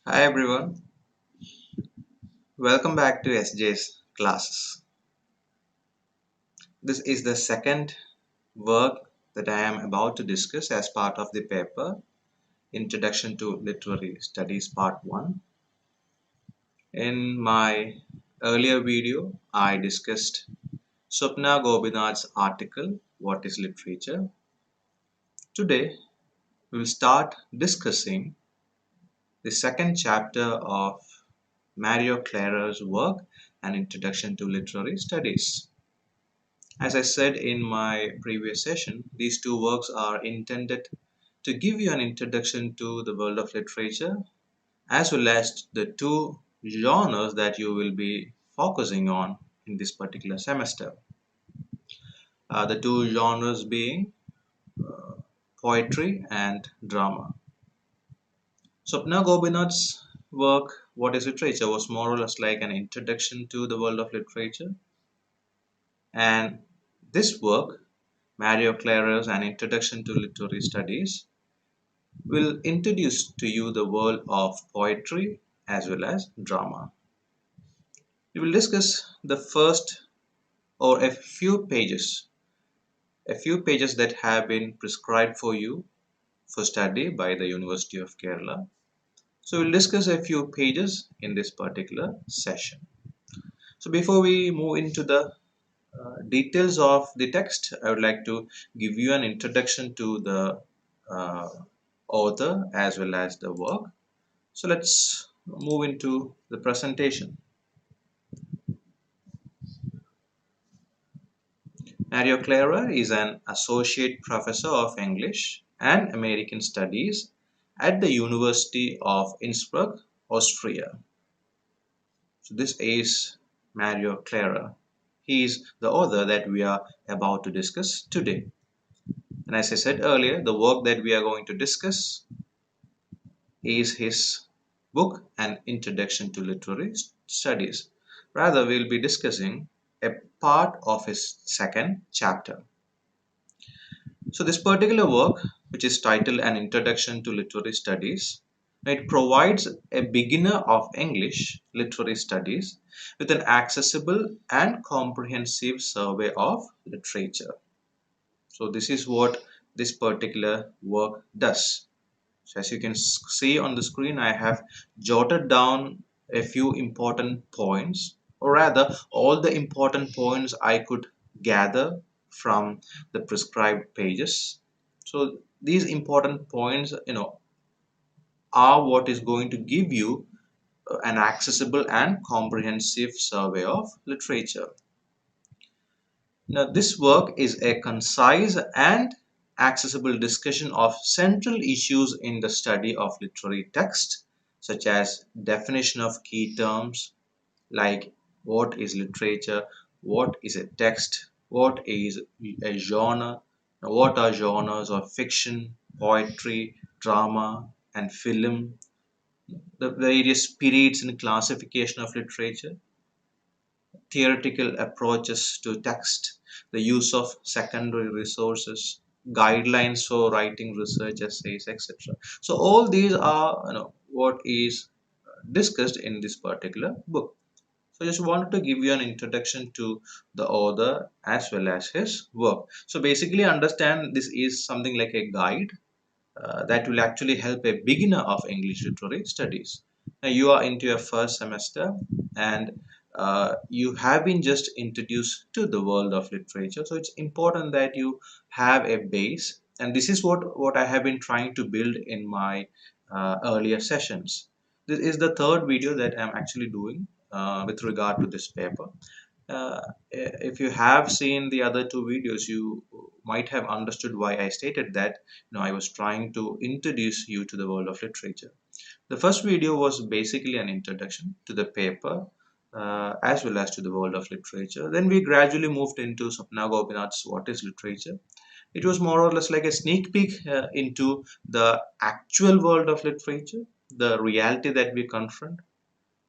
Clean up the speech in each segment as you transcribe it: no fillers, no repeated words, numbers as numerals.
Hi everyone, welcome back to SJ's classes. This is the second work that I am about to discuss as part of the paper Introduction to Literary Studies Part 1. In my earlier video, I discussed Swapna Gopinath's article, What is Literature? Today, we will start discussing the second chapter of Mario Klarer's work, An Introduction to Literary Studies. As I said in my previous session, these two works are intended to give you an introduction to the world of literature as well as the two genres that you will be focusing on in this particular semester. The two genres being poetry and drama. Swapna Gopinath's work, What is Literature, was more or less like an introduction to the world of literature. And this work, Mario Klarer's An Introduction to Literary Studies, will introduce to you the world of poetry as well as drama. We will discuss the first or a few pages that have been prescribed for you for study by the University of Kerala. So we'll discuss a few pages in this particular session. So before we move into the details of the text, I would like to give you an introduction to the uh, author as well as the work. So let's move into the presentation. Mario Klarer is an associate professor of English and American Studies at the University of Innsbruck, Austria. So this is Mario Klarer. He is the author that we are about to discuss today. And as I said earlier, the work that we are going to discuss is his book, An Introduction to Literary Studies. Rather, we'll be discussing a part of his second chapter. So this particular work, which is titled An Introduction to Literary Studies, it provides a beginner of English literary studies with an accessible and comprehensive survey of literature. So this is what this particular work does. So as you can see on the screen, I have jotted down a few important points, or rather, all the important points I could gather from the prescribed pages. So these important points, are what is going to give you an accessible and comprehensive survey of literature. Now, this work is a concise and accessible discussion of central issues in the study of literary text, such as definition of key terms like what is literature, what is a text, what is a genre, what are genres of fiction, poetry, drama, and film, the various periods in classification of literature, theoretical approaches to text, the use of secondary resources, guidelines for writing research essays, etc. So all these are what is discussed in this particular book. So I just wanted to give you an introduction to the author as well as his work. So basically understand this is something like a guide that will actually help a beginner of English literary studies. Now you are into your first semester and you have been just introduced to the world of literature. So it's important that you have a base, and this is what I have been trying to build in my earlier sessions. This is the third video that I'm actually doing with regard to this paper. If you have seen the other two videos, you might have understood why I stated that I was trying to introduce you to the world of literature. The first video was basically an introduction to the paper as well as to the world of literature. Then we gradually moved into Swapna Gopinath's What is Literature. It was more or less like a sneak peek into the actual world of literature, the reality that we confront.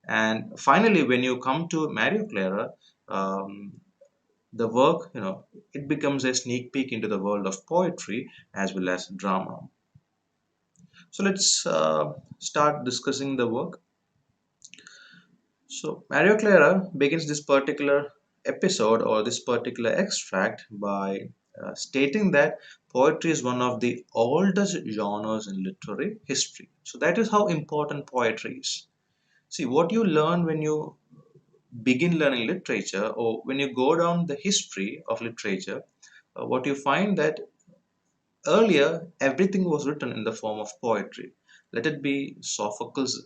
And finally, when you come to Mario Clara, um, the work, it becomes a sneak peek into the world of poetry as well as drama. So let's start discussing the work. So Mario Clara begins this particular episode or this particular extract by stating that poetry is one of the oldest genres in literary history. So that is how important poetry is. See, what you learn when you begin learning literature or when you go down the history of literature, what you find that earlier, everything was written in the form of poetry. Let it be Sophocles'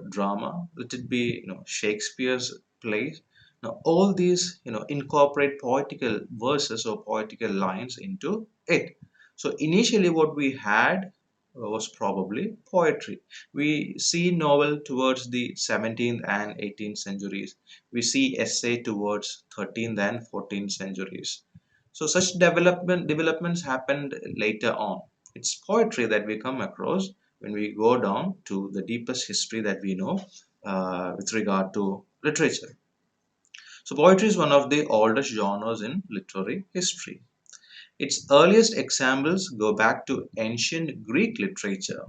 drama, let it be Shakespeare's plays. Now, all these incorporate poetical verses or poetical lines into it. So initially, what we had was probably poetry. We see novel towards the 17th and 18th centuries. We see essay towards 13th and 14th centuries. So such developments happened later on. It's poetry that we come across when we go down to the deepest history that we know with regard to literature. So poetry is one of the oldest genres in literary history. Its earliest examples go back to ancient Greek literature.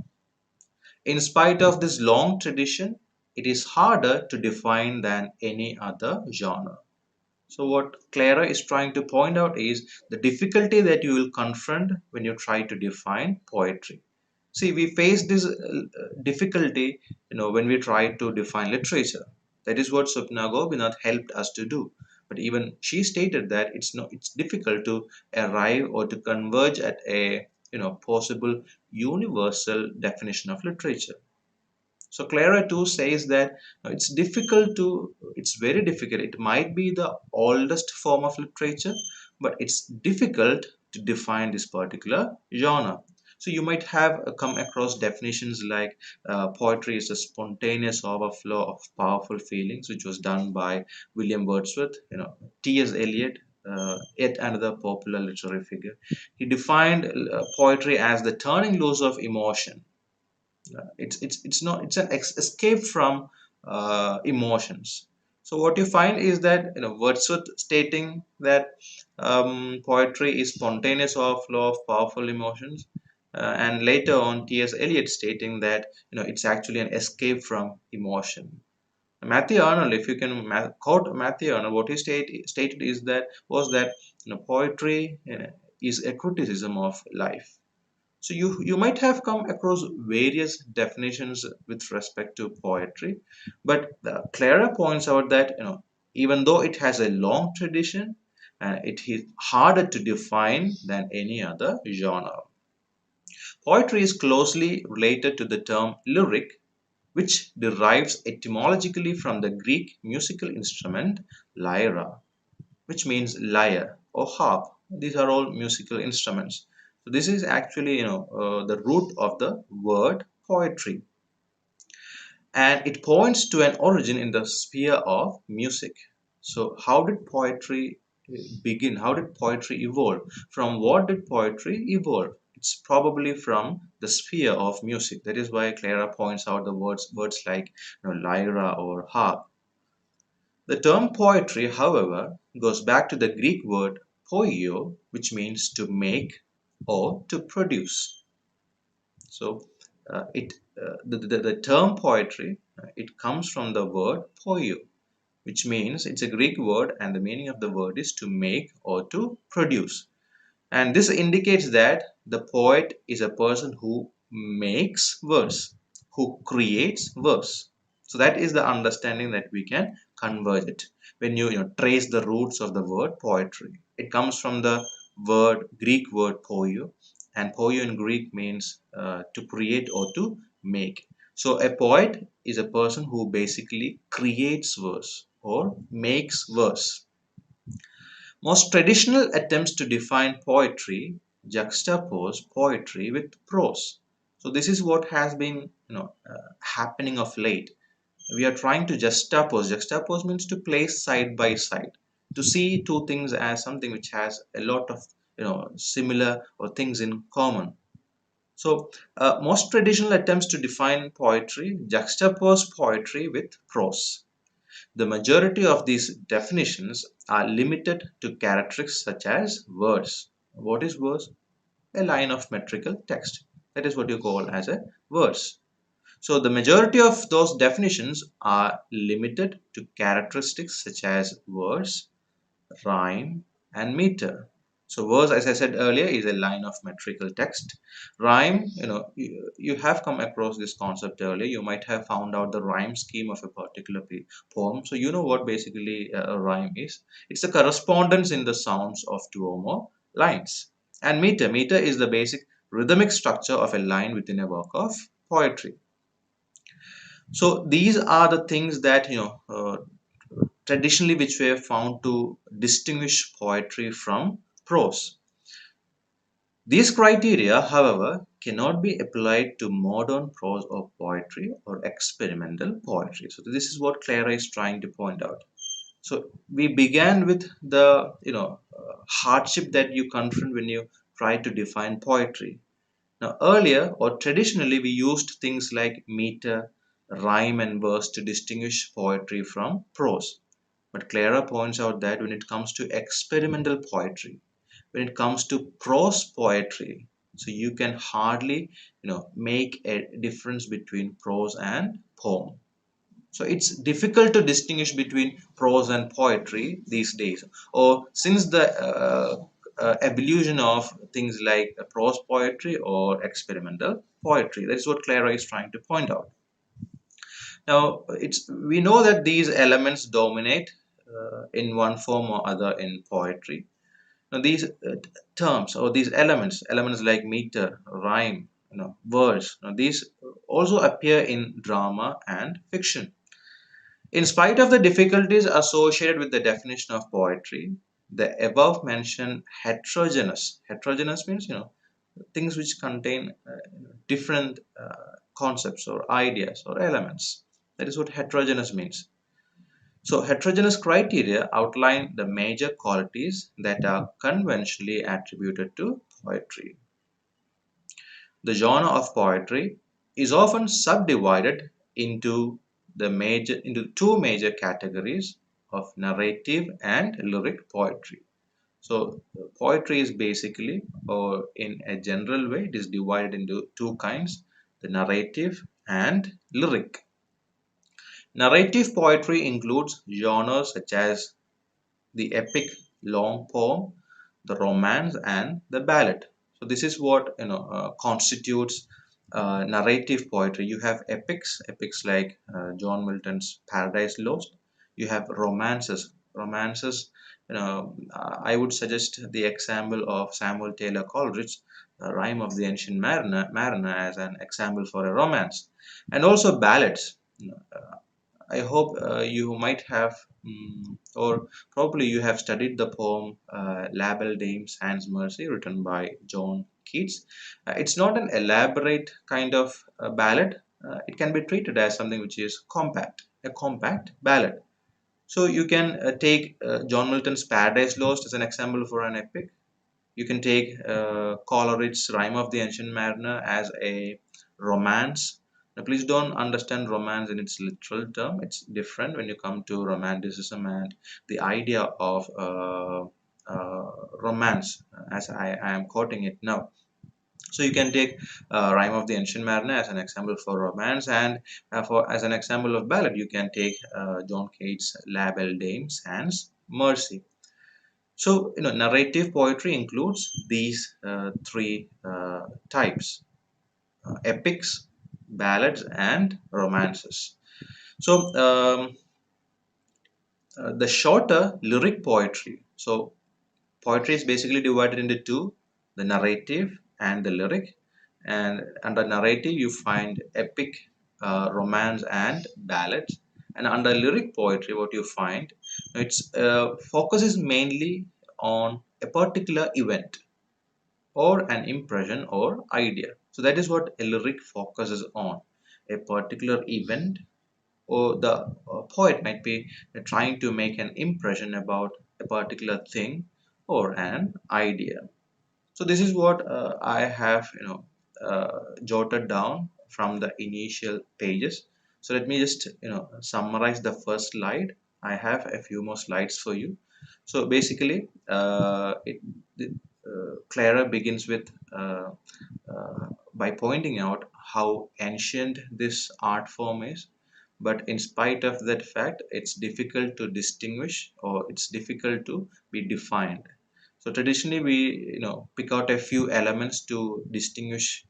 In spite of this long tradition, it is harder to define than any other genre. So what Clara is trying to point out is the difficulty that you will confront when you try to define poetry. See, we face this difficulty, when we try to define literature. That is what Swapna Gopinath helped us to do. But even she stated that it's difficult to arrive or to converge at a possible universal definition of literature. So Clara too says that it's very difficult. It might be the oldest form of literature, but it's difficult to define this particular genre. So you might have come across definitions like poetry is a spontaneous overflow of powerful feelings, which was done by William Wordsworth, T.S. Eliot, yet another popular literary figure. He defined poetry as the turning loose of emotion. It's not it's an escape from emotions. So what you find is that Wordsworth stating that poetry is spontaneous overflow of powerful emotions, and later on T.S. Eliot stating that it's actually an escape from emotion. Matthew Arnold, if you can quote Matthew Arnold, what he stated is that was that poetry is a criticism of life. So you might have come across various definitions with respect to poetry, but Clara points out that even though it has a long tradition, it is harder to define than any other genre. Poetry is closely related to the term lyric, which derives etymologically from the Greek musical instrument lyra, which means lyre or harp. These are all musical instruments. So this is actually the root of the word poetry, and it points to an origin in the sphere of music. So how did poetry begin? How did poetry evolve? From what did poetry evolve? It's probably from the sphere of music. That is why Clara points out the words like lyra or harp. The term poetry, however, goes back to the Greek word poio, which means to make or to produce. So, the term poetry it comes from the word poio, which means it's a Greek word, and the meaning of the word is to make or to produce. And this indicates that the poet is a person who makes verse, who creates verse. So that is the understanding that we can converge it. When you trace the roots of the word poetry, it comes from the Greek word poio, and poio in Greek means to create or to make. So a poet is a person who basically creates verse or makes verse. Most traditional attempts to define poetry juxtapose poetry with prose. So this is what has been happening of late. We are trying to juxtapose. Juxtapose means to place side by side, to see two things as something which has a lot of similar or things in common. So most traditional attempts to define poetry juxtapose poetry with prose. The majority of these definitions are limited to characteristics such as words. What is verse? A line of metrical text. That is what you call as a verse. So the majority of those definitions are limited to characteristics such as verse, rhyme, and meter. So verse, as I said earlier, is a line of metrical text. Rhyme, you have come across this concept earlier. You might have found out the rhyme scheme of a particular poem. So you know what basically a rhyme is. It's the correspondence in the sounds of two or more lines. And meter is the basic rhythmic structure of a line within a work of poetry. So these are the things that traditionally which were found to distinguish poetry from prose. These criteria, however, cannot be applied to modern prose or poetry or experimental poetry. So this is what Klarer is trying to point out. So we began with the hardship that you confront when you try to define poetry. Now, earlier or traditionally, we used things like meter, rhyme, and verse to distinguish poetry from prose. But Clara points out that when it comes to experimental poetry, when it comes to prose poetry, so you can hardly, make a difference between prose and poem. So it's difficult to distinguish between prose and poetry these days, or since the evolution of things like prose poetry or experimental poetry. That is what Clara is trying to point out. Now, it's we know that these elements dominate in one form or other in poetry. Now, these terms or these elements like meter, rhyme, verse, these also appear in drama and fiction. In spite of the difficulties associated with the definition of poetry, the above mentioned heterogeneous means things which contain different concepts or ideas or elements. That is what heterogeneous means. So heterogeneous criteria outline the major qualities that are conventionally attributed to poetry. The genre of poetry is often subdivided into into two major categories of narrative and lyric poetry. So poetry is basically, or in a general way, it is divided into two kinds: the narrative and lyric. Narrative poetry includes genres such as the epic long poem, the romance, and the ballad. So this is what constitutes narrative poetry. You have epics like John Milton's Paradise Lost. You have romances. I would suggest the example of Samuel Taylor Coleridge's Rime of the Ancient Mariner as an example for a romance, and also ballads. I hope you might have, or probably you have studied the poem Label Dame Sans Mercy, written by John Keats. It's not an elaborate kind of ballad. It can be treated as something which is a compact ballad. So you can take John Milton's Paradise Lost as an example for an epic. You can take Coleridge's Rime of the Ancient Mariner as a romance. Now, please don't understand romance in its literal term. It's different when you come to romanticism and the idea of romance, as I am quoting it now. So you can take Rime of the Ancient Mariner as an example for romance, and for as an example of ballad, you can take John Keats' La Belle Dame Sans Mercy. So, narrative poetry includes these three types: epics, ballads, and romances. So, the shorter lyric poetry. So, poetry is basically divided into two: the narrative and the lyric. And under narrative, you find epic, romance, and ballads. And under lyric poetry, what you find, its focuses mainly on a particular event or an impression or idea. So that is what a lyric focuses on: a particular event, or the poet might be trying to make an impression about a particular thing or an idea. So this is what I have jotted down from the initial pages. So let me just summarize the first slide. I have a few more slides for you. So basically Clara begins with by pointing out how ancient this art form is, but in spite of that fact, it's difficult to distinguish, or it's difficult to be defined. So traditionally, we pick out a few elements to distinguish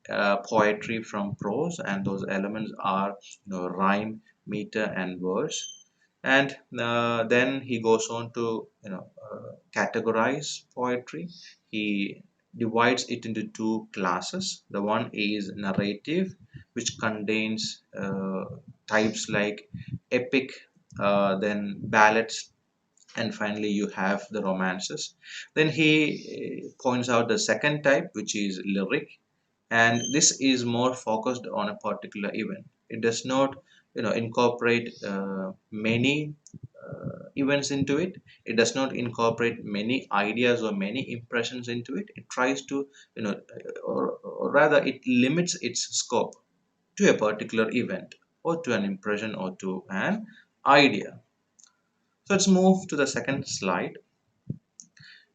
poetry from prose, and those elements are rhyme, meter, and verse. And then he goes on to categorize poetry. He divides it into two classes. The one is narrative, which contains types like epic, then ballads, and finally you have the romances. Then he points out the second type, which is lyric, and this is more focused on a particular event. It does not incorporate many events into it. It does not incorporate many ideas or many impressions into it. It tries to or rather it limits its scope to a particular event, or to an impression, or to an idea. So let's move to the second slide.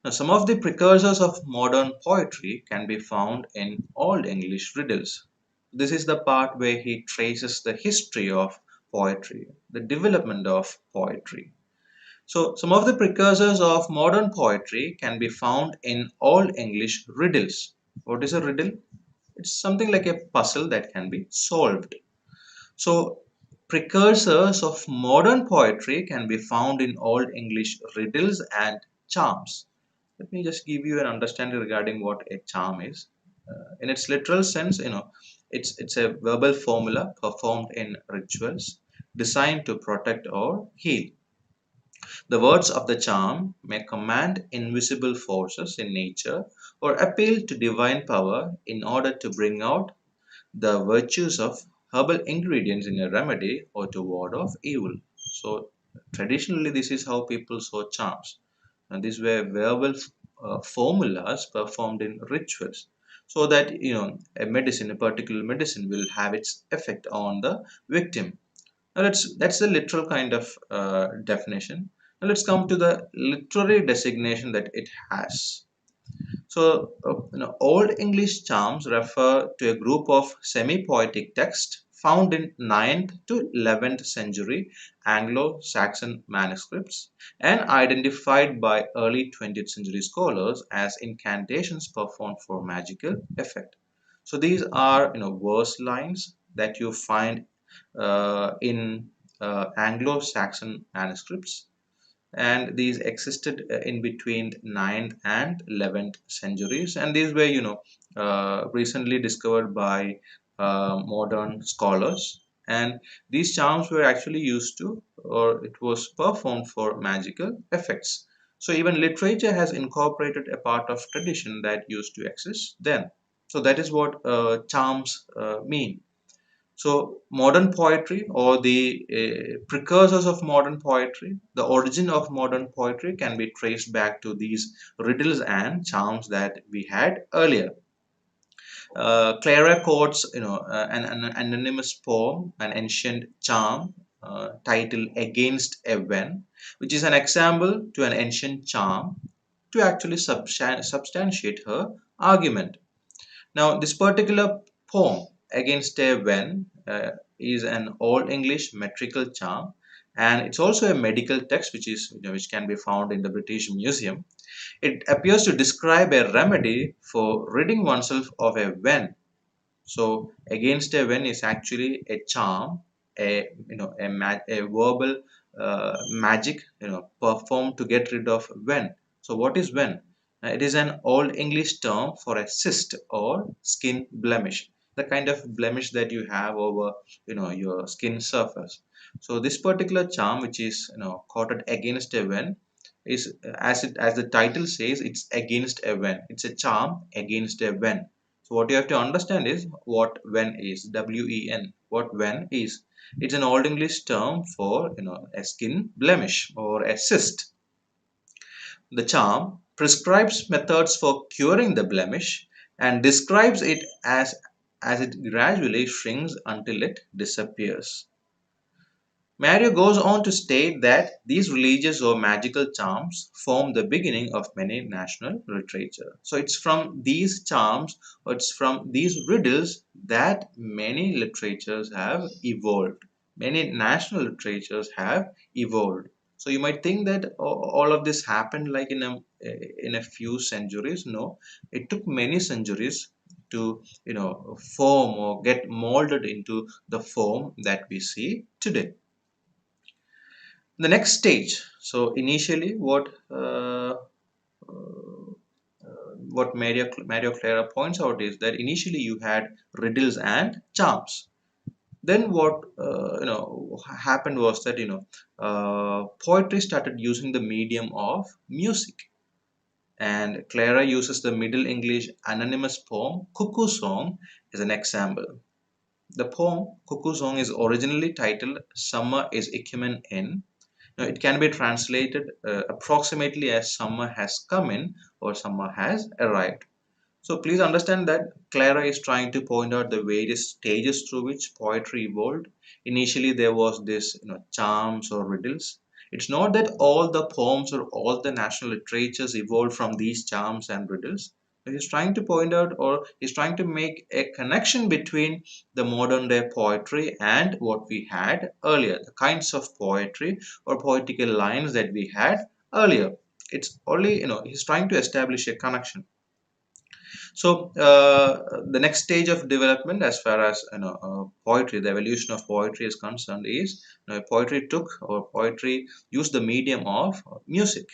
Now, some of the precursors of modern poetry can be found in Old English riddles. This is the part where he traces the history of poetry, the development of poetry. So, some of the precursors of modern poetry can be found in Old English riddles. What is a riddle? It's something like a puzzle that can be solved. So, precursors of modern poetry can be found in Old English riddles and charms. Let me just give you an understanding regarding what a charm is. In its literal sense, it's a verbal formula performed in rituals designed to protect or heal. The words of the charm may command invisible forces in nature, or appeal to divine power in order to bring out the virtues of herbal ingredients in a remedy, or to ward off evil. So traditionally, this is how people saw charms, and these were verbal formulas performed in rituals, so that a particular medicine, will have its effect on the victim. Now that's the literal kind of definition. Now let's come to the literary designation that it has. So, Old English charms refer to a group of semi-poetic texts found in 9th to 11th century Anglo-Saxon manuscripts, and identified by early 20th century scholars as incantations performed for magical effect. So these are verse lines that you find in Anglo-Saxon manuscripts, and these existed in between 9th and 11th centuries, and these were recently discovered by modern scholars, and these charms were actually used to, or it was performed for magical effects. So even literature has incorporated a part of tradition that used to exist then. So that is what charms mean. So, modern poetry, or the precursors of modern poetry, the origin of modern poetry can be traced back to these riddles and charms that we had earlier. Clara quotes, an anonymous poem, an ancient charm titled "Against a Wen," which is an example to an ancient charm to actually substantiate her argument. Now, this particular poem, Against a Wen, is an Old English metrical charm, and it's also a medical text, which can be found in the British Museum. It appears to describe a remedy for ridding oneself of a wen. So against a wen is actually a charm, a verbal magic, performed to get rid of wen. So what is wen? It is an Old English term for a cyst or skin blemish, the kind of blemish that you have over your skin surface. So this particular charm, which is quoted against a wen, is as the title says, it's against a wen. It's a charm against a wen. So what you have to understand is what wen is. WEN. What wen is? It's an Old English term for a skin blemish or a cyst. The charm prescribes methods for curing the blemish and describes it as it gradually shrinks until it disappears. Mario goes on to state that these religious or magical charms form the beginning of many national literature. So it's from these charms, or it's from these riddles that many literatures have evolved. Many national literatures have evolved. So you might think that all of this happened like in a few centuries. No, it took many centuries to form or get molded into the form that we see today. The next stage. So initially, what Mario Clara points out is that initially you had riddles and charms. Then what happened was that poetry started using the medium of music, and Clara uses the Middle English anonymous poem "Cuckoo Song" as an example. The poem "Cuckoo Song" is originally titled "Summer is Ikumen in." Now, it can be translated approximately as "summer has come in" or "summer has arrived." So please understand that Clara is trying to point out the various stages through which poetry evolved. Initially, there was this, charms or riddles. It's not that all the poems or all the national literatures evolved from these charms and riddles. He's trying to point out, or he's trying to make a connection between the modern day poetry and what we had earlier, the kinds of poetry or poetical lines that we had earlier. It's only, he's trying to establish a connection. So the next stage of development, as far as poetry, the evolution of poetry is concerned, is poetry used the medium of music.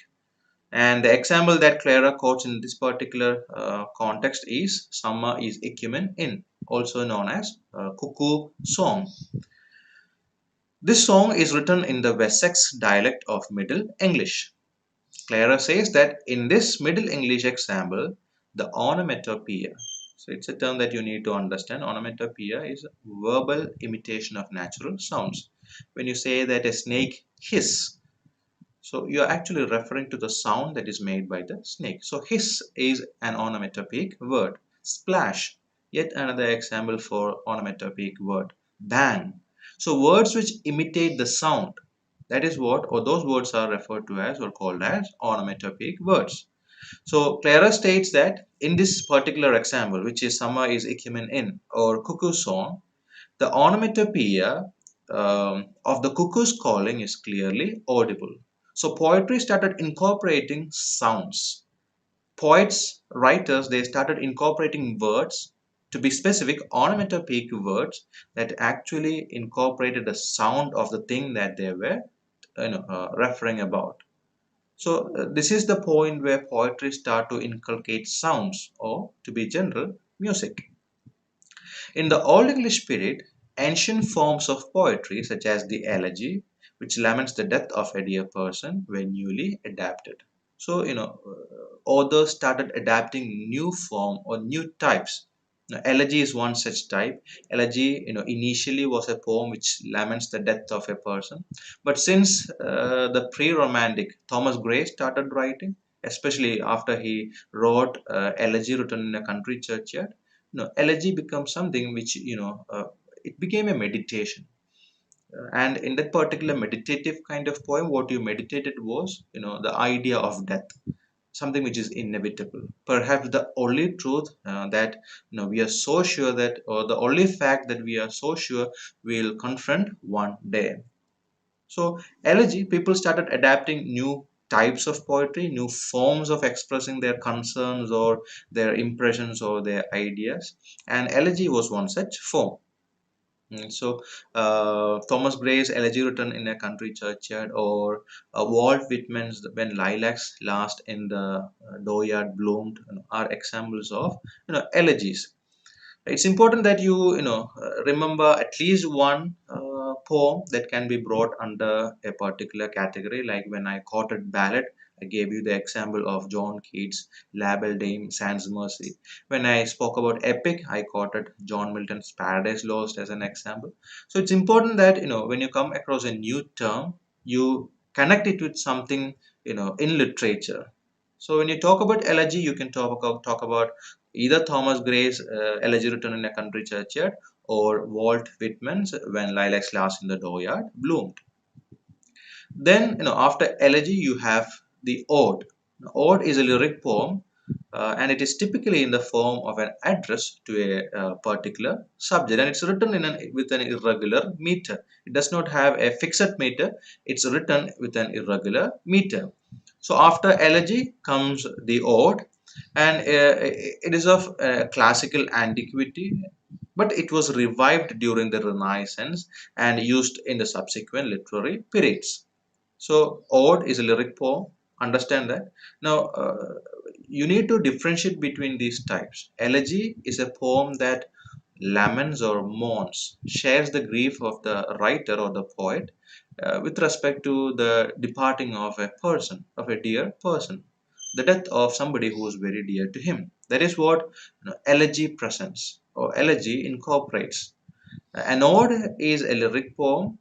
And the example that Clara quotes in this particular context is "Summer is Ikumen in," also known as "Cuckoo Song." This song is written in the Wessex dialect of Middle English. Clara says that in this Middle English example, the onomatopoeia, so it's a term that you need to understand. Onomatopoeia is verbal imitation of natural sounds. When you say that a snake hiss, so you are actually referring to the sound that is made by the snake. So hiss is an onomatopoeic word. Splash, yet another example for onomatopoeic word. Bang. So words which imitate the sound, that is what, or those words are referred to as or called as onomatopoeic words. So Clara states that in this particular example, which is "Summer is Ikumen in" or "Cuckoo Song," the onomatopoeia of the cuckoo's calling is clearly audible. So poetry started incorporating sounds. Poets, writers, they started incorporating words, to be specific, onomatopoeic words that actually incorporated the sound of the thing that they were referring about. So this is the point where poetry start to inculcate sounds, or to be general, music. In the Old English period, ancient forms of poetry such as the elegy, which laments the death of a dear person, were newly adapted. So authors started adapting new form or new types. Now, elegy is one such type. Elegy, initially was a poem which laments the death of a person, but since the pre-romantic Thomas Gray started writing, especially after he wrote elegy written in a country churchyard, elegy becomes something which it became a meditation. And in that particular meditative kind of poem, what you meditated was the idea of death, something which is inevitable, perhaps the only truth that we are so sure that, or the only fact that we are so sure we'll confront one day. So elegy, people started adapting new types of poetry, new forms of expressing their concerns or their impressions or their ideas, and elegy was one such form. So, Thomas Gray's elegy written in a country churchyard, or Walt Whitman's "When Lilacs Last in the Dooryard Bloomed," are examples of elegies. It's important that you remember at least one poem that can be brought under a particular category. Like when I quoted ballad, I gave you the example of John Keats' "La Belle Dame Sans Mercy." When I spoke about epic, I quoted John Milton's "Paradise Lost" as an example. So it's important that when you come across a new term, you connect it with something in literature. So when you talk about elegy, you can talk about either Thomas Gray's elegy written in a country churchyard, or Walt Whitman's "When Lilacs Last in the Dooryard Bloomed." Then, after elegy, you have the ode. Ode is a lyric poem, and it is typically in the form of an address to a particular subject, and it's written with an irregular meter. It does not have a fixed meter. It's written with an irregular meter. So after elegy comes the ode, and it is of classical antiquity, but it was revived during the Renaissance and used in the subsequent literary periods. So ode is a lyric poem. Understand that. Now you need to differentiate between these types. Elegy is a poem that laments or mourns, shares the grief of the writer or the poet with respect to the departing of a person, of a dear person, the death of somebody who is very dear to him. That is what elegy presents or elegy incorporates. An ode is a lyric poem.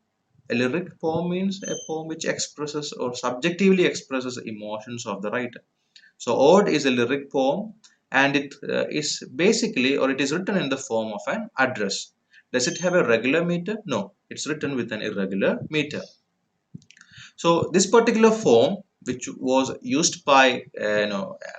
A lyric poem means a poem which expresses or subjectively expresses emotions of the writer. So, ode is a lyric poem, and it is basically, or it is written in the form of an address. Does it have a regular meter? No, it's written with an irregular meter. So this particular form, which was used by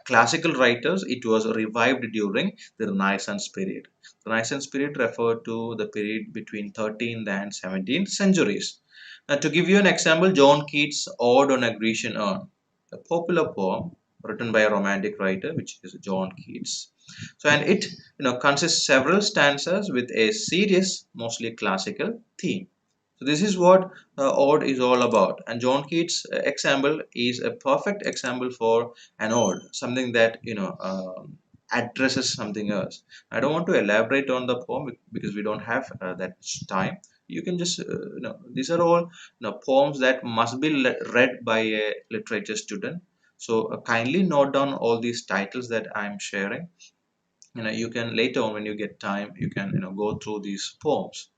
classical writers, it was revived during the Renaissance period. The Renaissance period referred to the period between 13th and 17th centuries. Now, to give you an example, John Keats' Ode on a Grecian Urn, a popular poem written by a romantic writer, which is John Keats. So, and it consists several stanzas with a serious, mostly classical theme. So this is what ode is all about. And John Keats' example is a perfect example for an ode, something that addresses something else. I don't want to elaborate on the poem because we don't have that much time. You can just these are all poems that must be read by a literature student. So kindly note down all these titles that I'm sharing. You can later on when you get time, you can go through these poems.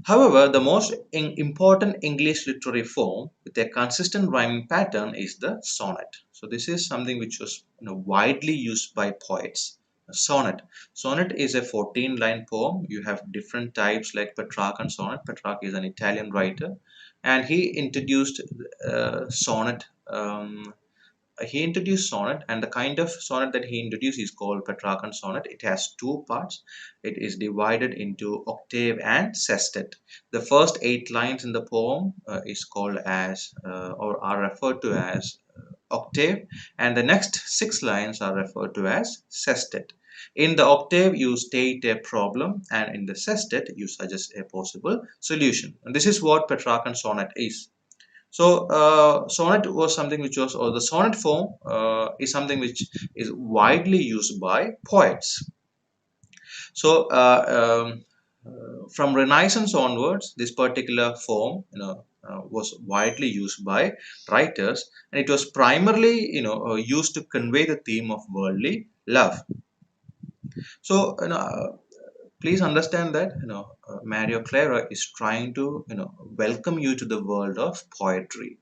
However, the most important English literary form with a consistent rhyming pattern is the sonnet. So this is something which was widely used by poets. A sonnet. Sonnet is a 14-line poem. You have different types like Petrarch sonnet. Petrarch is an Italian writer, and he introduced sonnet. He introduced sonnet, and the kind of sonnet that he introduced is called Petrarchan sonnet. It has two parts. It is divided into octave and sestet. The first 8 lines in the poem is called as or are referred to as octave, and the next 6 lines are referred to as sestet. In the octave, you state a problem, and in the sestet, you suggest a possible solution. And this is what Petrarchan sonnet is. So sonnet was something which was, or the sonnet form is something which is widely used by poets. So from Renaissance onwards, this particular form, was widely used by writers, and it was primarily, used to convey the theme of worldly love. So, please understand that Mario Clara is trying to welcome you to the world of poetry.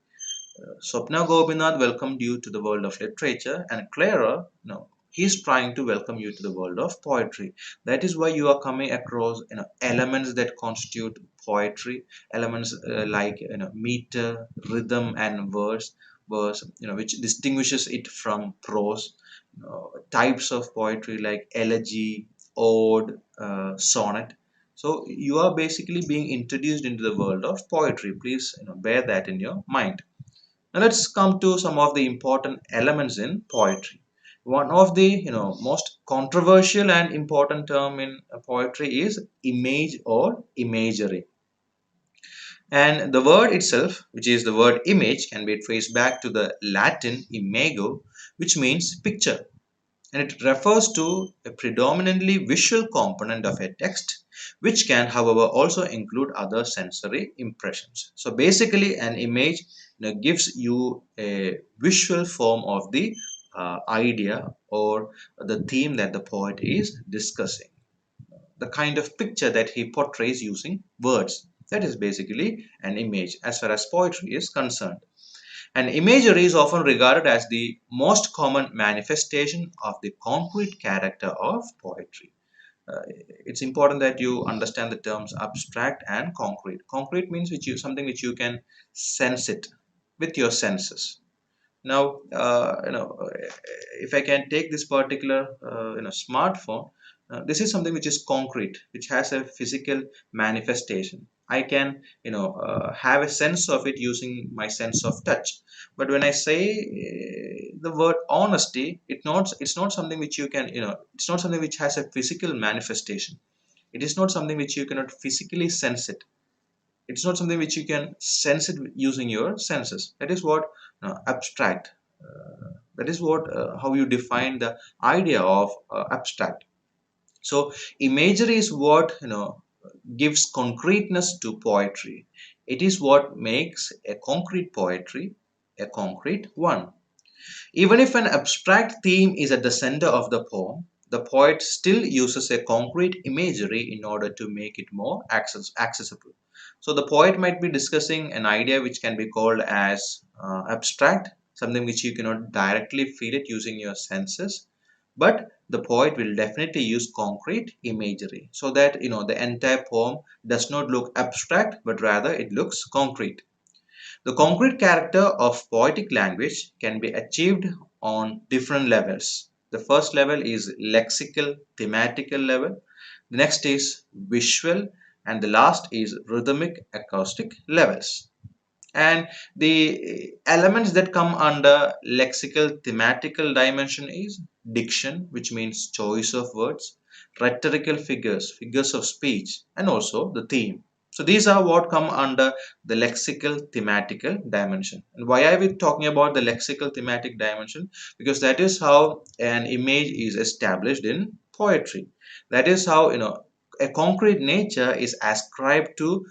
Swapna Gopinath welcomed you to the world of literature, and Clara, he's trying to welcome you to the world of poetry. That is why you are coming across elements that constitute poetry, elements like meter, rhythm, and verse, which distinguishes it from prose. Types of poetry like elegy, ode, sonnet. So you are basically being introduced into the world of poetry. Please bear that in your mind. Now let's come to some of the important elements in poetry. One of the most controversial and important term in poetry is image or imagery. And the word itself, which is the word image, can be traced back to the Latin imago, which means picture, and it refers to a predominantly visual component of a text, which can however also include other sensory impressions. So basically an image gives you a visual form of the idea or the theme that the poet is discussing, the kind of picture that he portrays using words. That is basically an image as far as poetry is concerned. And imagery is often regarded as the most common manifestation of the concrete character of poetry. uh, it's important that you understand the terms abstract and concrete. Concrete means which you something which you can sense it with your senses. Now, if I can take this particular, smartphone, this is something which is concrete, which has a physical manifestation. I can, have a sense of it using my sense of touch. But when I say the word honesty, it's not something which you can, it's not something which has a physical manifestation. It is not something which you cannot physically sense it. It's not something which you can sense it using your senses. That is what abstract. That is what how you define the idea of abstract. So imagery is what gives concreteness to poetry. It is what makes a concrete poetry a concrete one. Even if an abstract theme is at the center of the poem, the poet still uses a concrete imagery in order to make it more accessible. So the poet might be discussing an idea which can be called as abstract, something which you cannot directly feel it using your senses, but the poet will definitely use concrete imagery so that the entire poem does not look abstract, but rather it looks concrete. The concrete character of poetic language can be achieved on different levels. The first level is lexical, thematical level. The next is visual, and the last is rhythmic, acoustic levels. And the elements that come under lexical, thematical dimension is diction, which means choice of words, rhetorical figures, figures of speech, and also the theme. So these are what come under the lexical thematical dimension. And why are we talking about the lexical thematic dimension? Because that is how an image is established in poetry. That is how a concrete nature is ascribed to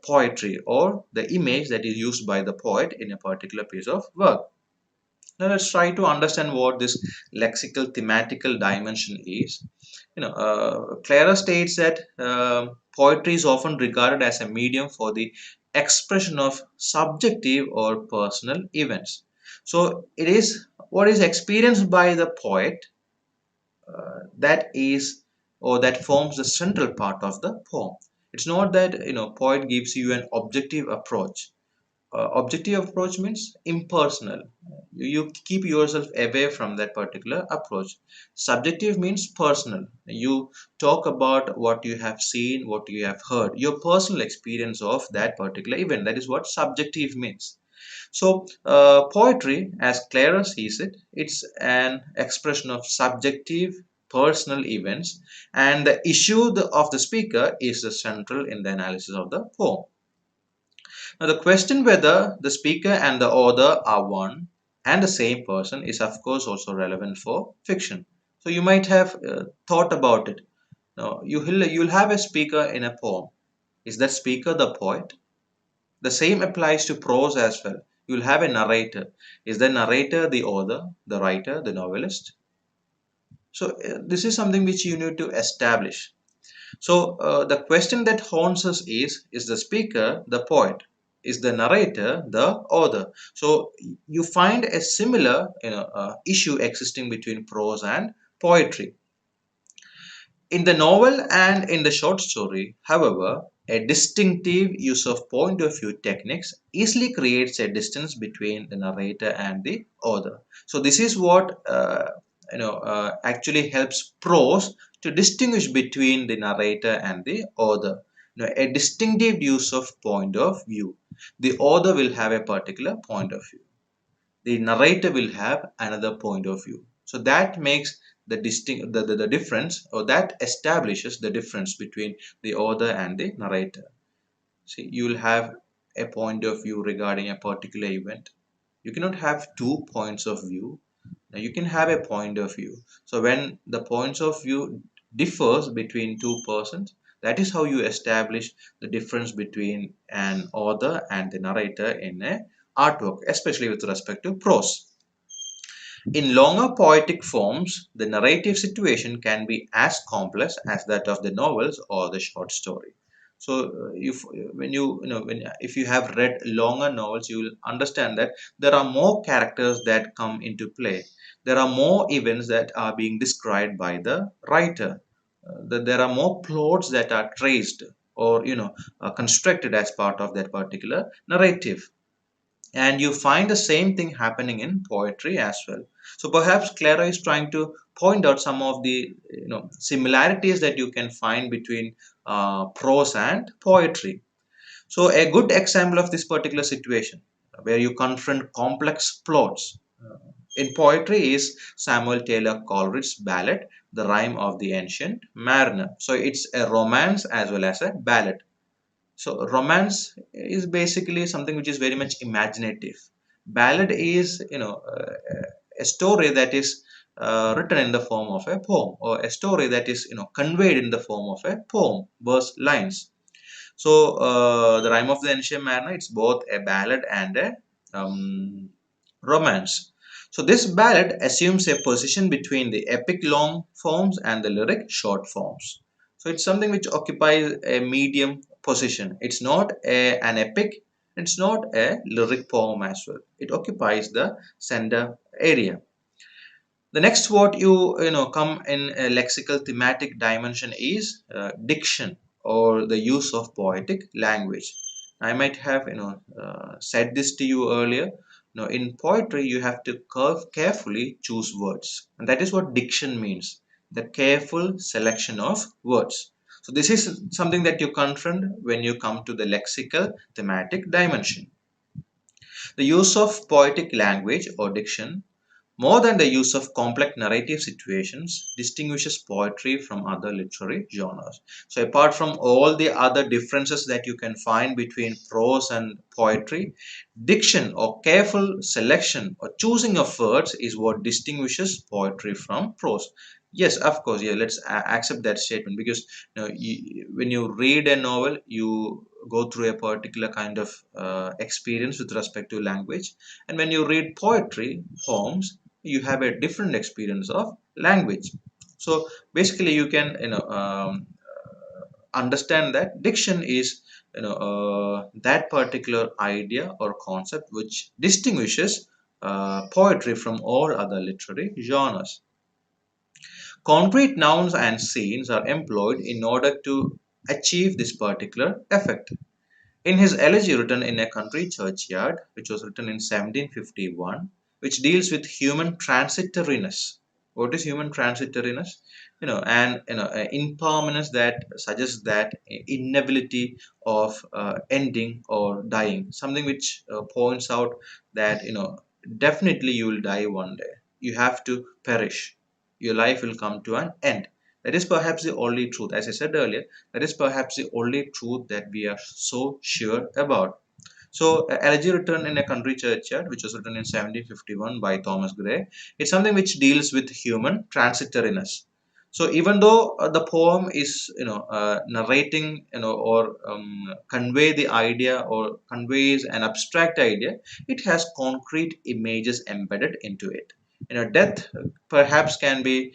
poetry or the image that is used by the poet in a particular piece of work. Now let's try to understand what this lexical thematical dimension is. Klarer states that poetry is often regarded as a medium for the expression of subjective or personal events. So it is what is experienced by the poet that is or that forms the central part of the poem. It's not that poet gives you an objective approach. Objective approach means impersonal. You keep yourself away from that particular approach. Subjective means personal. You talk about what you have seen, what you have heard, your personal experience of that particular event. That is what subjective means. So, poetry, as Clara sees it, it's an expression of subjective personal events, and the issue of the speaker is the central in the analysis of the poem. Now, the question whether the speaker and the author are one and the same person is, of course, also relevant for fiction. So, you might have thought about it. Now, you'll have a speaker in a poem. Is that speaker the poet? The same applies to prose as well. You'll have a narrator. Is the narrator the author, the writer, the novelist? So, this is something which you need to establish. So, the question that haunts us is the speaker the poet? Is the narrator the author? So, you find a similar issue existing between prose and poetry. In the novel and in the short story, however, a distinctive use of point of view techniques easily creates a distance between the narrator and the author. So this is what actually helps prose to distinguish between the narrator and the author. A distinctive use of point of view. The author will have a particular point of view. The narrator will have another point of view. So that makes the difference, or that establishes the difference between the author and the narrator. See, you will have a point of view regarding a particular event. You cannot have two points of view. Now you can have a point of view. So when the points of view differs between two persons, that is how you establish the difference between an author and the narrator in a artwork, especially with respect to prose. In longer poetic forms, the narrative situation can be as complex as that of the novels or the short story. So, if when when if you have read longer novels, you will understand that there are more characters that come into play. There are more events that are being described by the writer. that there are more plots that are traced or constructed as part of that particular narrative. And you find the same thing happening in poetry as well. So perhaps Clara is trying to point out some of the similarities that you can find between prose and poetry. So a good example of this particular situation where you confront complex plots in poetry is Samuel Taylor Coleridge's ballad, The Rime of the Ancient Mariner. So it's a romance as well as a ballad. So romance is basically something which is very much imaginative. Ballad is, a story that is written in the form of a poem, or a story that is, conveyed in the form of a poem, verse lines. So the Rime of the Ancient Mariner, it's both a ballad and a romance. So this ballad assumes a position between the epic long forms and the lyric short forms. So it's something which occupies a medium position. It's not an epic, it's not a lyric poem as well. It occupies the center area. The next word you know come in a lexical thematic dimension is diction, or the use of poetic language. I might have said this to you earlier. In poetry you have to carefully choose words, and that is what diction means, the careful selection of words. So this is something that you confront when you come to the lexical thematic dimension. The use of poetic language or diction, more than the use of complex narrative situations, distinguishes poetry from other literary genres. So, apart from all the other differences that you can find between prose and poetry, diction or careful selection or choosing of words is what distinguishes poetry from prose. Yes, of course, yeah, let's accept that statement, because when you read a novel, you go through a particular kind of experience with respect to language, and when you read poetry, poems, you have a different experience of language. So basically you can understand that diction is that particular idea or concept which distinguishes poetry from all other literary genres. Concrete nouns and scenes are employed in order to achieve this particular effect. In his elegy written in a country churchyard, which was written in 1751, which deals with human transitoriness. What is human transitoriness? And impermanence, that suggests that inability of ending or dying. Something which points out that definitely you will die one day. You have to perish. Your life will come to an end. That is perhaps the only truth. As I said earlier, that is perhaps the only truth that we are so sure about. So, Elegy Written in a Country Churchyard, which was written in 1751 by Thomas Gray, is something which deals with human transitoriness. So, even though the poem is, narrating, or convey the idea or conveys an abstract idea, it has concrete images embedded into it. Death perhaps can be,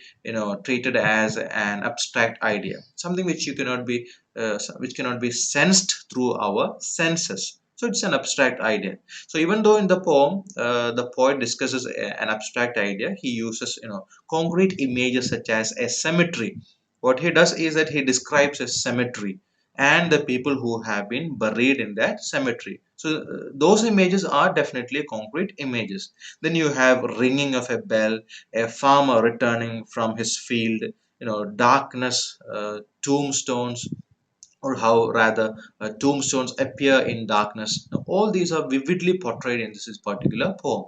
treated as an abstract idea, something which you cannot be which cannot be sensed through our senses. So it's an abstract idea. So even though in the poem the poet discusses an abstract idea, he uses concrete images such as a cemetery. What he does is that he describes a cemetery and the people who have been buried in that cemetery. So those images are definitely concrete images. Then you have ringing of a bell, a farmer returning from his field, darkness, tombstones, or how rather tombstones appear in darkness. Now, all these are vividly portrayed in this particular poem.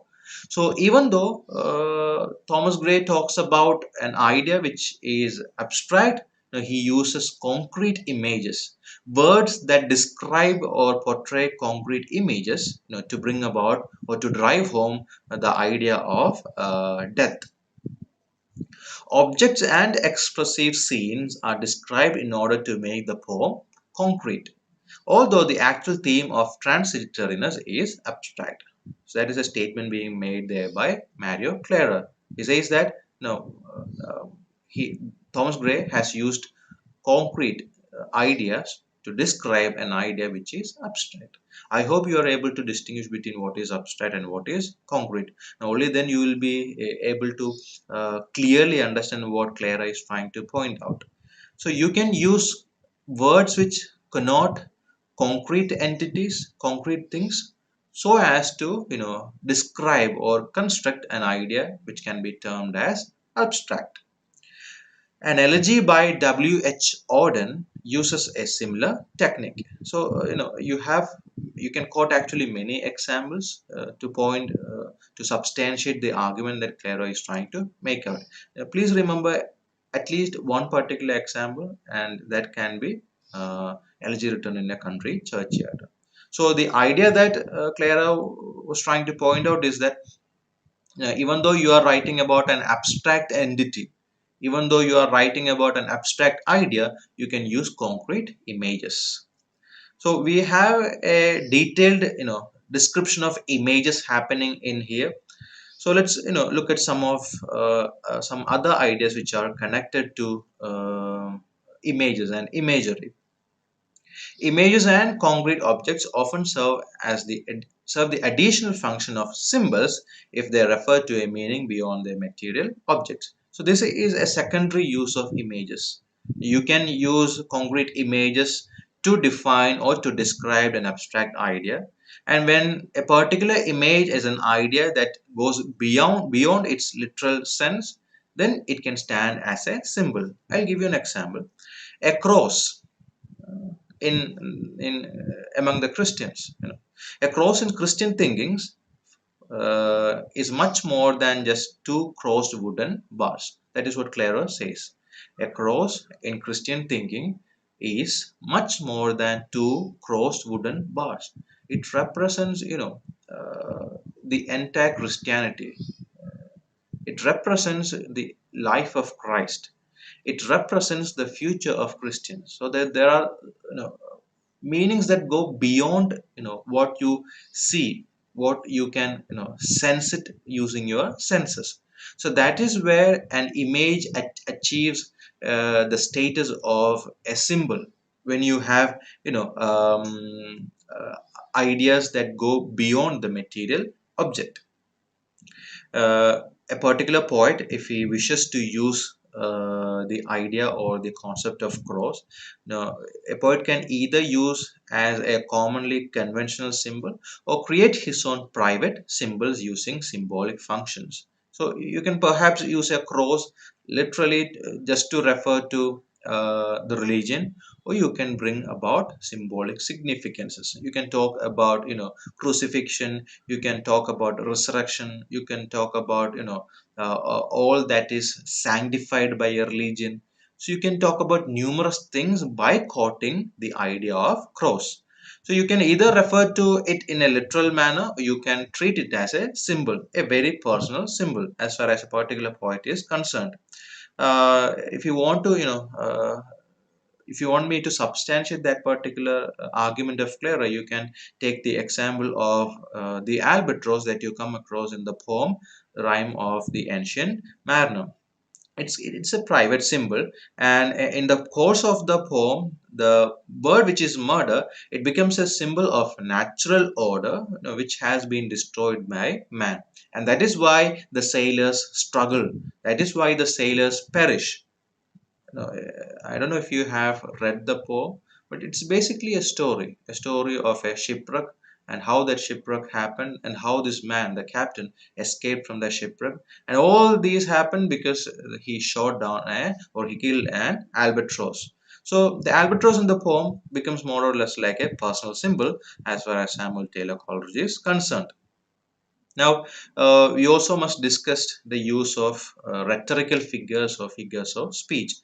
So even though Thomas Gray talks about an idea which is abstract, he uses concrete images, words that describe or portray concrete images, to bring about or to drive home the idea of death. Objects and expressive scenes are described in order to make the poem concrete, although the actual theme of transitoriness is abstract. So that is a statement being made there by Mario Klarer. He says that no, he Thomas Gray has used concrete ideas to describe an idea which is abstract. I hope you are able to distinguish between what is abstract and what is concrete. Now, only then you will be able to clearly understand what Clara is trying to point out. So you can use words which connote concrete entities, concrete things, so as to describe or construct an idea which can be termed as abstract. An elegy by W.H. Auden uses a similar technique. So you can quote actually many examples to substantiate the argument that Klarer is trying to make out. Please remember at least one particular example, and that can be elegy written in a country churchyard. So the idea that Klarer was trying to point out is that even though you are writing about an abstract entity, even though you are writing about an abstract idea, you can use concrete images. So we have a detailed description of images happening in here. So let's look at some other ideas which are connected to images and imagery. Images and concrete objects often serve the additional function of symbols if they refer to a meaning beyond their material objects. So this is a secondary use of images. You can use concrete images to define or to describe an abstract idea. And when a particular image is an idea that goes beyond its literal sense, then it can stand as a symbol. I'll give you an example. A cross in among the Christians. A cross in Christian thinkings is much more than just two crossed wooden bars. That is what Klarer says. A cross in Christian thinking is much more than two crossed wooden bars. It represents, the entire Christianity. It represents the life of Christ. It represents the future of Christians. So that there are, meanings that go beyond what you see, what you can sense it using your senses. So that is where an image achieves the status of a symbol, when you have ideas that go beyond the material object. A particular poet, if he wishes to use the idea or the concept of cross, now a poet can either use as a commonly conventional symbol or create his own private symbols using symbolic functions. So you can perhaps use a cross literally just to refer to the religion, or you can bring about symbolic significances. You can talk about crucifixion, you can talk about resurrection, you can talk about all that is sanctified by a religion. So you can talk about numerous things by quoting the idea of cross. So you can either refer to it in a literal manner, or you can treat it as a symbol, a very personal symbol as far as a particular poet is concerned. If you want to if you want me to substantiate that particular argument of Clara, you can take the example of the albatross that you come across in the poem Rhyme of the Ancient Mariner. It's a private symbol, and in the course of the poem, the bird which is murder, it becomes a symbol of natural order, which has been destroyed by man, and that is why the sailors struggle. That is why the sailors perish. No, I don't know if you have read the poem, but it's basically a story of a shipwreck, and how that shipwreck happened, and how this man, the captain, escaped from the shipwreck. And all these happened because he shot down or he killed an albatross. So the albatross in the poem becomes more or less like a personal symbol as far as Samuel Taylor Coleridge is concerned. Now, we also must discuss the use of rhetorical figures or figures of speech.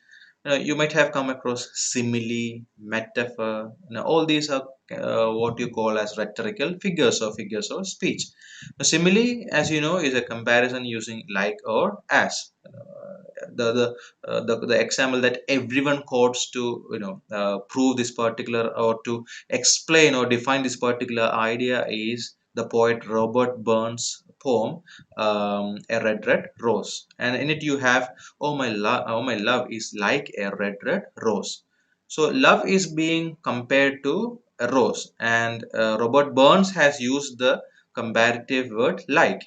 You might have come across simile, metaphor. All these are what you call as rhetorical figures of speech. Simile, as you know, is a comparison using like or as. The example that everyone quotes to prove this particular, or to explain or define this particular idea, is the poet Robert Burns' poem A Red Rose, and in it you have, oh my love is like a red rose. So love is being compared to a rose, and Robert Burns has used the comparative word like.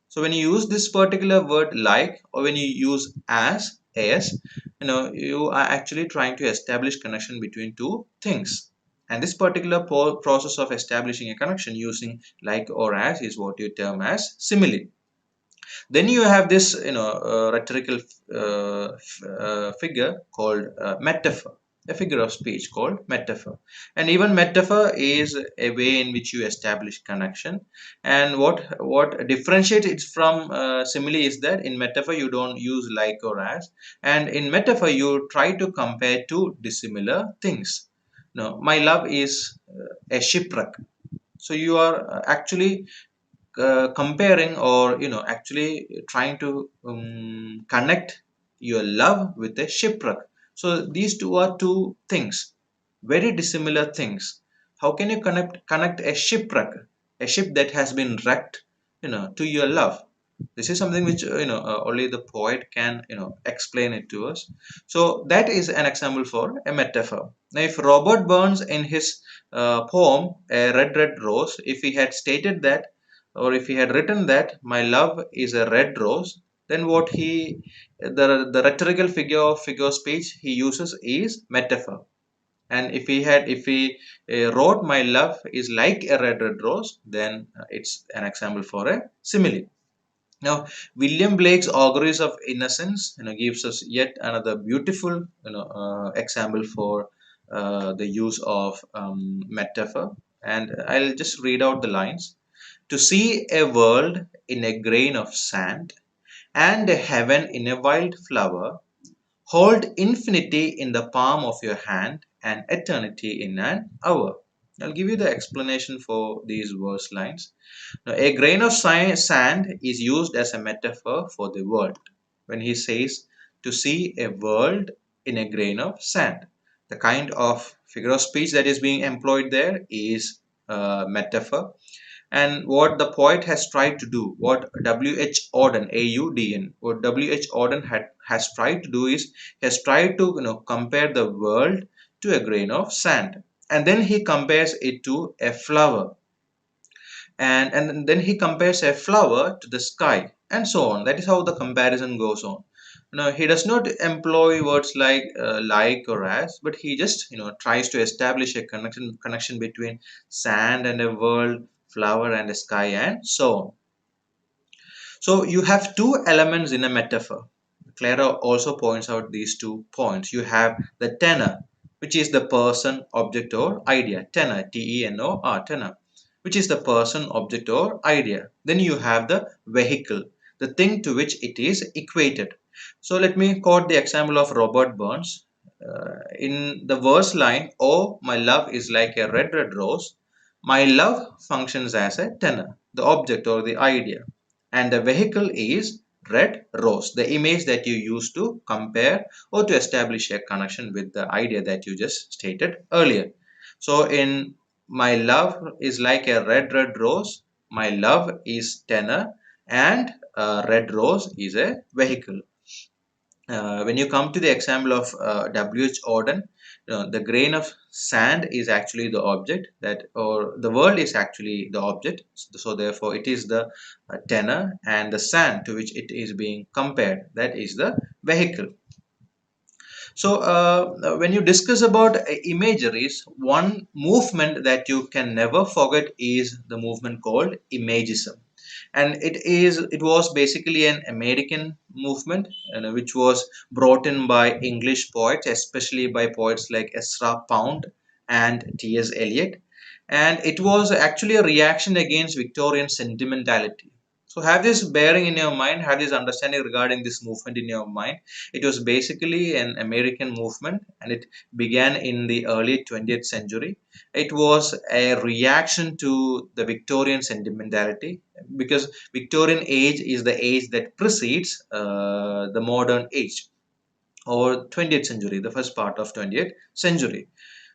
So when you use this particular word like, or when you use as, as, you are actually trying to establish connection between two things. And this particular process of establishing a connection using like or as is what you term as simile. Then you have this rhetorical figure called metaphor, a figure of speech called metaphor. And even metaphor is a way in which you establish connection. And what differentiates it from simile is that in metaphor you don't use like or as, and in metaphor you try to compare two dissimilar things. No, my love is a shipwreck. So you are actually comparing, or actually trying to connect your love with a shipwreck. So these two are two things, very dissimilar things. How can you connect a shipwreck, a ship that has been wrecked, to your love? This is something which only the poet can explain it to us. So that is an example for a metaphor. Now if Robert Burns in his poem A Red Red Rose, if he had stated that, or if he had written that my love is a red rose, then what he the rhetorical figure of speech he uses is metaphor. And if he wrote my love is like a red red rose, then it's an example for a simile. Now, William Blake's Auguries of Innocence, gives us yet another beautiful, example for the use of metaphor. And I'll just read out the lines. To see a world in a grain of sand, and a heaven in a wild flower, hold infinity in the palm of your hand, and eternity in an hour. I'll give you the explanation for these verse lines. Now, a grain of sand is used as a metaphor for the world. When he says to see a world in a grain of sand, the kind of figure of speech that is being employed there is metaphor. And what the poet has tried to do, what W.H. Auden, A-U-D-N, what W.H. Auden has tried to do is, he has tried to compare the world to a grain of sand. And then he compares it to a flower, and then he compares a flower to the sky, and so on. That is how the comparison goes on. He does not employ words like or as, but he just tries to establish a connection between sand and a world, flower and a sky, and so on. So you have two elements in a metaphor. Klarer also points out these 2 points. You have the tenor, which is the person, object, or idea. Tenor, T-E-N-O-R, tenor, which is the person, object, or idea. Then you have the vehicle, the thing to which it is equated. So let me quote the example of Robert Burns. In the verse line, "Oh, my love is like a red, red rose," my love functions as a tenor, the object or the idea, and the vehicle is red rose, the image that you use to compare or to establish a connection with the idea that you just stated earlier. So in my love is like a red red rose, my love is tenor, and red rose is a vehicle. When you come to the example of W.H. Auden, the grain of sand is actually the object, that, or the world is actually the object. So therefore it is the tenor, and the sand to which it is being compared, that is the vehicle. So when you discuss about imageries, one movement that you can never forget is the movement called imagism. And it was basically an American movement, which was brought in by English poets, especially by poets like Ezra Pound and T.S. Eliot. And it was actually a reaction against Victorian sentimentality. So have this bearing in your mind, have this understanding regarding this movement in your mind. It was basically an American movement, and it began in the early 20th century. It was a reaction to the Victorian sentimentality, because Victorian age is the age that precedes the modern age, or 20th century, the first part of 20th century.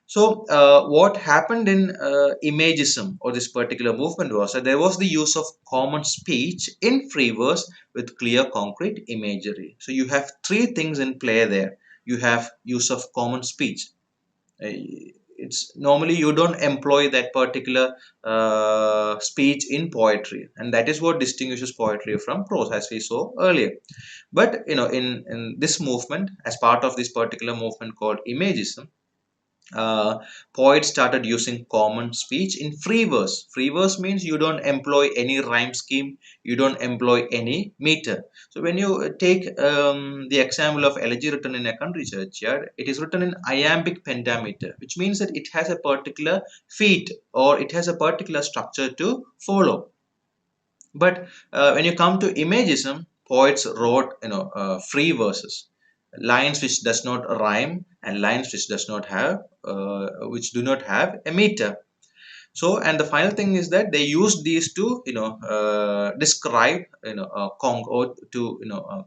So what happened in imagism, or this particular movement, was that there was the use of common speech in free verse with clear concrete imagery. So you have three things in play there. You have use of common speech. It's normally you don't employ that particular speech in poetry, and that is what distinguishes poetry from prose, as we saw earlier. But in this movement, as part of this particular movement called imagism, uh, poets started using common speech in free verse. Free verse means you don't employ any rhyme scheme, you don't employ any meter. So when you take the example of elegy written in a country churchyard, it is written in iambic pentameter, which means that it has a particular feet, or it has a particular structure to follow. But when you come to imagism, poets wrote free verses, lines which does not rhyme and lines which does not have which do not have a meter. So, and the final thing is that they use these to describe or to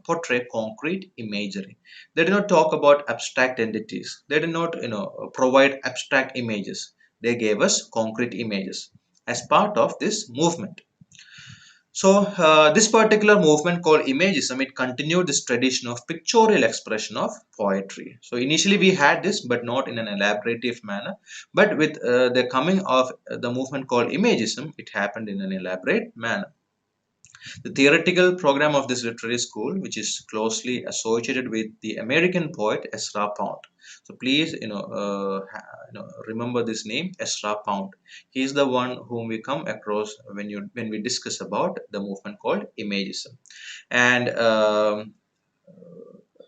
portray concrete imagery. They do not talk about abstract entities. They do not provide abstract images. They gave us concrete images as part of this movement. So this particular movement called Imagism, it continued this tradition of pictorial expression of poetry. So initially we had this, but not in an elaborative manner. But with the coming of the movement called Imagism, it happened in an elaborate manner. The theoretical program of this literary school, which is closely associated with the American poet Ezra Pound. So please, remember this name, Ezra Pound. He is the one whom we come across when we discuss about the movement called Imagism. And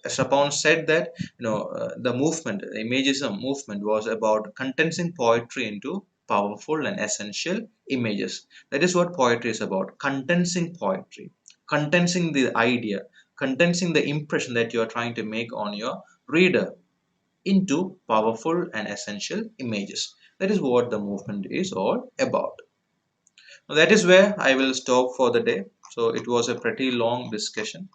Chapon said that the movement, the Imagism movement, was about condensing poetry into powerful and essential images. That is what poetry is about: condensing poetry, condensing the idea, condensing the impression that you are trying to make on your reader into powerful and essential images. That is what the movement is all about. Now, that is where I will stop for the day. So it was a pretty long discussion.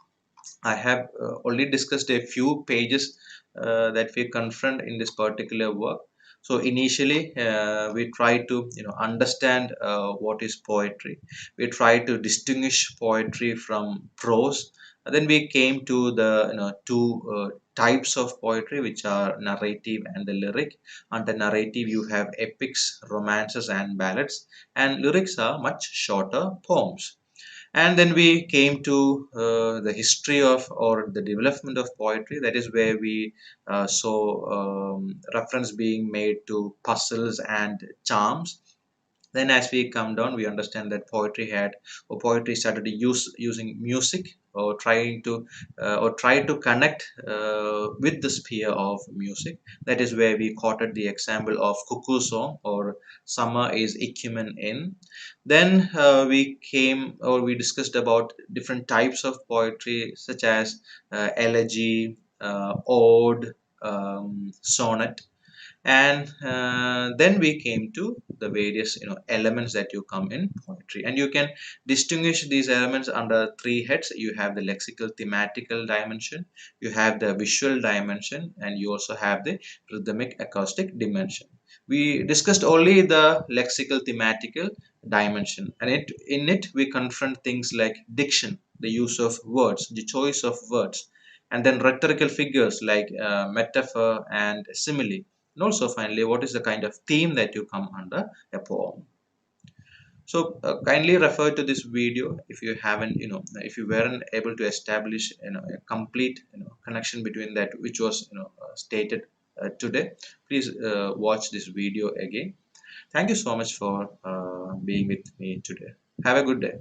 I have only discussed a few pages that we confront in this particular work. So initially, we try to understand what is poetry. We try to distinguish poetry from prose. And then we came to the two types of poetry, which are narrative and the lyric. Under narrative, you have epics, romances, and ballads, and lyrics are much shorter poems. And then we came to the history of or the development of poetry. That is where we saw reference being made to puzzles and charms. Then as we come down, we understand that poetry started to using music, or trying to or try to connect with the sphere of music. That is where we quoted the example of cuckoo song, or summer is ecumen in. Then we discussed about different types of poetry, such as elegy, ode, sonnet. And then we came to the various elements that you come in poetry, and you can distinguish these elements under three heads. You have the lexical thematical dimension, you have the visual dimension, and you also have the rhythmic acoustic dimension. We discussed only the lexical thematical dimension, and in it we confront things like diction, the use of words, the choice of words, and then rhetorical figures like metaphor and simile, and also finally what is the kind of theme that you come under a poem. So kindly refer to this video if you haven't if you weren't able to establish a complete connection between that which was stated today. Please watch this video again. Thank you so much for being with me today. Have a good day.